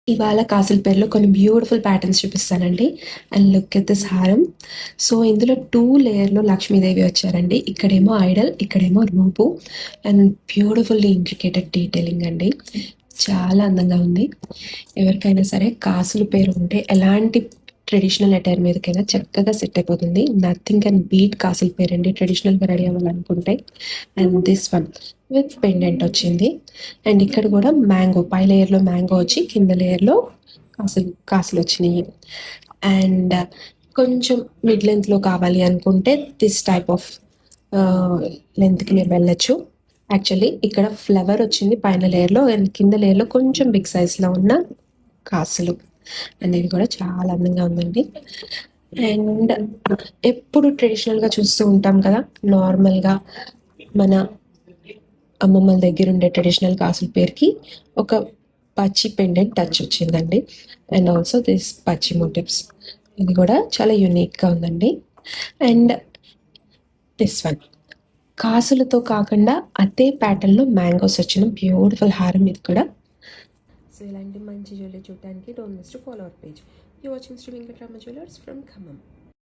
ఇవాళ కాసుల పేరులో కొన్ని బ్యూటిఫుల్ ప్యాటర్న్స్ చూపిస్తానండి. అండ్ లుక్ ఎట్ దిస్ హారం. సో ఇందులో 2 లేయర్‌లో లక్ష్మీదేవి వచ్చారండి. ఇక్కడేమో ఐడల్, ఇక్కడేమో రూపు. అండ్ బ్యూటిఫుల్లీ ఇంట్రికేటెడ్ డీటెయిలింగ్ అండి. చాలా అందంగా ఉంది. ఎవరికైనా సరే కాసుల పేరు ఉంటే ఎలాంటి ట్రెడిషనల్ అటైర్ మీదకైనా చక్కగా సెట్ అయిపోతుంది. నథింగ్ కెన్ బీట్ కాసుల పేరండి ట్రెడిషనల్‌గా రెడీ అవ్వాలనుకుంటే. And this one with pendant వచ్చింది. అండ్ ఇక్కడ కూడా మ్యాంగో, పై లేయర్‌లో మ్యాంగో వచ్చి కింద లేయర్‌లో కాసులు వచ్చినాయి. అండ్ కొంచెం మిడ్ లెంత్‌లో కావాలి అనుకుంటే దిస్ టైప్ ఆఫ్ లెంత్‌కి మీరు వెళ్ళొచ్చు. యాక్చువల్లీ ఇక్కడ ఫ్లవర్ వచ్చింది పైన లేయర్‌లో అండ్ కింద లేయర్‌లో కొంచెం బిగ్ సైజ్‌లో ఉన్న కాసులు అనేది కూడా చాలా అందంగా ఉందండి. అండ్ ఎప్పుడు ట్రెడిషనల్‌గా చూస్తూ ఉంటాం కదా, నార్మల్‌గా మన అమ్మమ్మల దగ్గర ఉండే ట్రెడిషనల్ కాసుల పేరుకి ఒక పచ్చి పెండెంట్ టచ్ వచ్చిందండి. అండ్ ఆల్సో దిస్ పచ్చి మోటివ్స్, ఇది కూడా చాలా యూనిక్గా ఉందండి. అండ్ దిస్ వన్ కాసులతో కాకుండా అదే ప్యాటర్న్లో మ్యాంగోస్ వచ్చిన బ్యూటిఫుల్ హారం ఇది కూడా. సో ఇలాంటి మంచి జ్యువెలరీ చూడడానికి don't miss to follow our page. You watching Shri Venkatarama jewellers from Khammam.